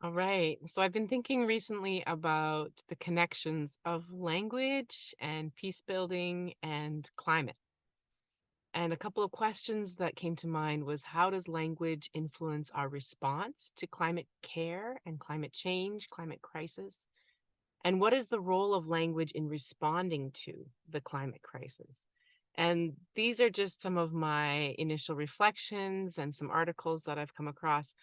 All right. So I've been thinking recently about the connections of language and peace building and climate. And a couple of questions that came to mind was how does language influence our response to climate care and climate change, climate crisis? And what is the role of language in responding to the climate crisis? And these are just some of my initial reflections and some articles that I've come across.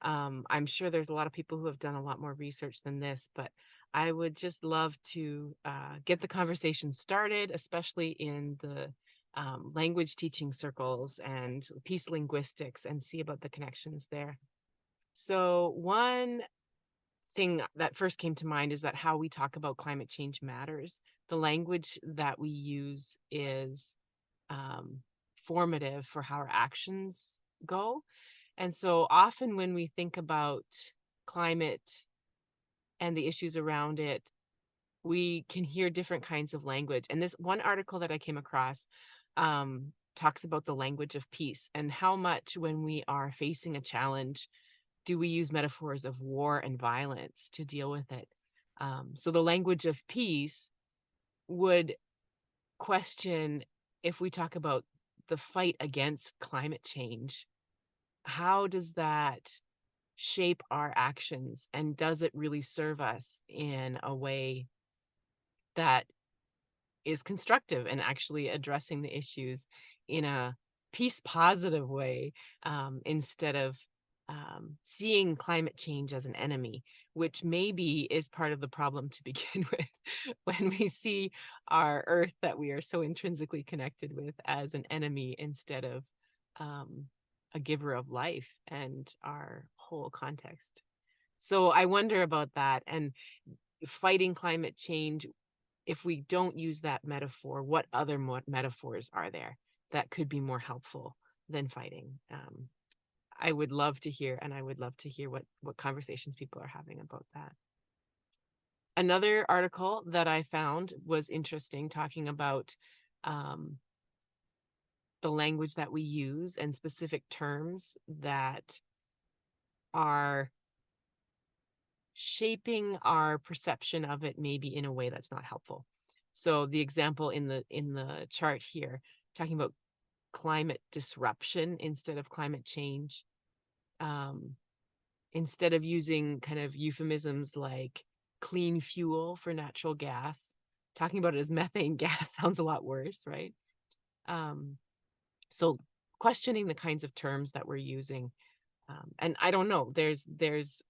I'm sure there's a lot of people who have done a lot more research than this, but I would just love to get the conversation started, especially in the language teaching circles and peace linguistics, and see about the connections there. So, one thing that first came to mind is that how we talk about climate change matters. The language that we use is um, formative for how our actions go. And so often when we think about climate and the issues around it, we can hear different kinds of language. And this one article that I came across talks about the language of peace and how much when we are facing a challenge do we use metaphors of war and violence to deal with it? So the language of peace would question if we talk about the fight against climate change, how does that shape our actions? And does it really serve us in a way that is constructive and actually addressing the issues in a peace positive way, instead of seeing climate change as an enemy, which maybe is part of the problem to begin with when we see our earth that we are so intrinsically connected with as an enemy instead of um, a giver of life and our whole context. So I wonder about that and fighting climate change. If we don't use that metaphor, what other metaphors are there that could be more helpful than fighting? I would love to hear, and I would love to hear what conversations people are having about that. Another article that I found was interesting, talking about um, the language that we use and specific terms that are shaping our perception of it maybe in a way that's not helpful. So the example in the chart here, talking about climate disruption instead of climate change, um, instead of using kind of euphemisms like clean fuel for natural gas, talking about it as methane gas sounds a lot worse, right? Um, so questioning the kinds of terms that we're using. And I don't know, it's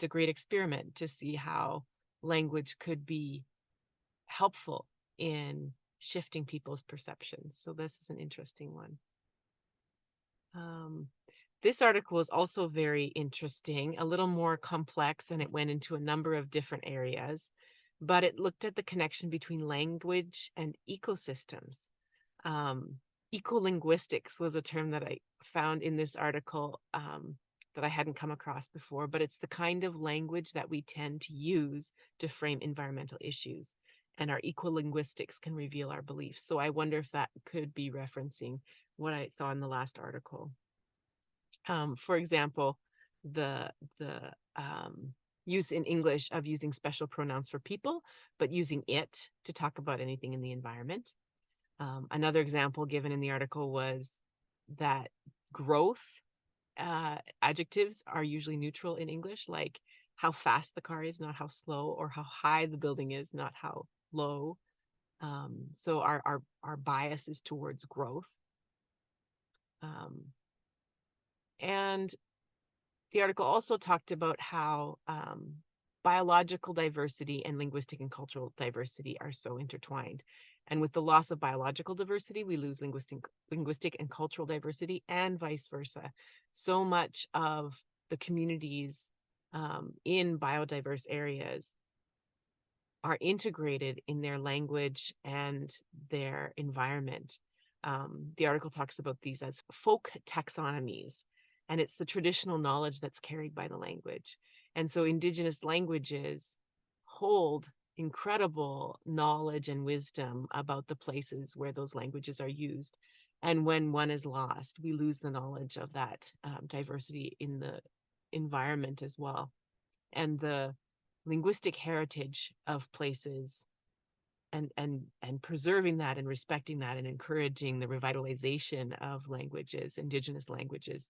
a great experiment to see how language could be helpful in shifting people's perceptions. So this is an interesting one. Um, this article is also very interesting, a little more complex, and it went into a number of different areas, but it looked at the connection between language and ecosystems. Um, Ecolinguistics was a term that I found in this article, that I hadn't come across before, but it's the kind of language that we tend to use to frame environmental issues. And our ecolinguistics can reveal our beliefs. So I wonder if that could be referencing what I saw in the last article. For example, the use in English of using special pronouns for people, but using it to talk about anything in the environment. Another example given in the article was that growth adjectives are usually neutral in English, like how fast the car is, not how slow, or how high the building is, not how low. So our bias is towards growth. Um, and the article also talked about how biological diversity and linguistic and cultural diversity are so intertwined. And with the loss of biological diversity, we lose linguistic and cultural diversity, and vice versa. So much of the communities in biodiverse areas are integrated in their language and their environment. The article talks about these as folk taxonomies, and it's the traditional knowledge that's carried by the language. And so Indigenous languages hold incredible knowledge and wisdom about the places where those languages are used. And when one is lost, we lose the knowledge of that diversity in the environment as well, and the linguistic heritage of places, and preserving that and respecting that and encouraging the revitalization of languages, indigenous languages,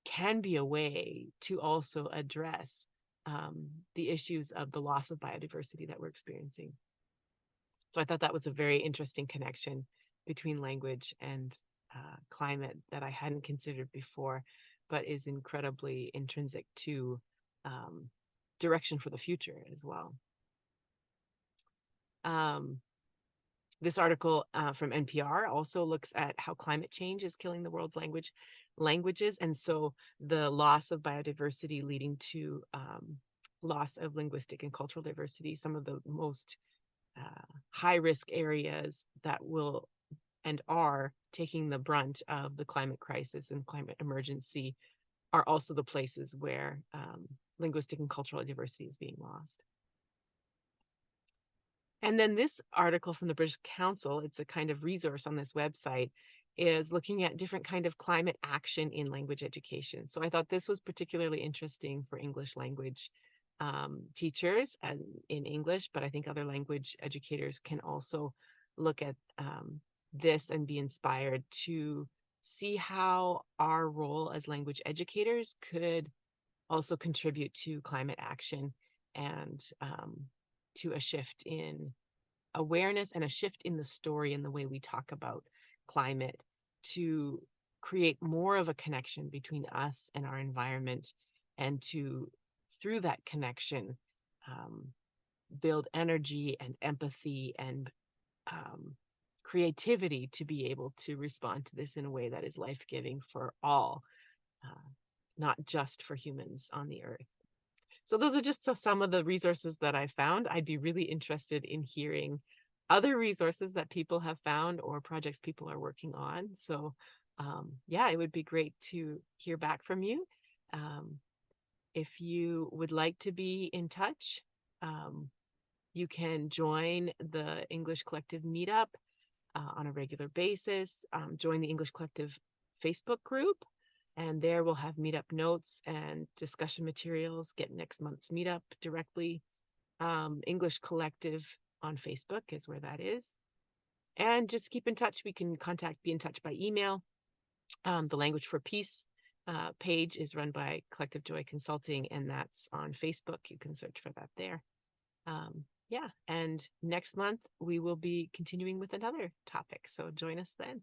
can be a way to also address the issues of the loss of biodiversity that we're experiencing. So I thought that was a very interesting connection between language and climate that I hadn't considered before, but is incredibly intrinsic to um, direction for the future as well. Um, this article from NPR also looks at how climate change is killing the world's languages, and so the loss of biodiversity leading to loss of linguistic and cultural diversity. Some of the most high risk areas that will and are taking the brunt of the climate crisis and climate emergency are also the places where linguistic and cultural diversity is being lost. And then this article from the British Council, it's a kind of resource on this website, is looking at different kind of climate action in language education. So I thought this was particularly interesting for English language teachers and in English, but I think other language educators can also look at this and be inspired to see how our role as language educators could also contribute to climate action and to a shift in awareness and a shift in the story and the way we talk about climate to create more of a connection between us and our environment, and to, through that connection, um, build energy and empathy and um, creativity to be able to respond to this in a way that is life-giving for all, uh, not just for humans on the earth. So those are just some of the resources that I found. I'd be really interested in hearing other resources that people have found or projects people are working on. So yeah, it would be great to hear back from you. Um, if you would like to be in touch, um, you can join the English Collective Meetup on a regular basis. Join the English Collective Facebook group, and there we'll have meetup notes and discussion materials. Get next month's meetup directly. English Collective on Facebook is where that is. And just keep in touch. We can be in touch by email. The Language for Peace page is run by Collective Joy Consulting, and that's on Facebook. You can search for that there. Yeah, and next month we will be continuing with another topic. So join us then.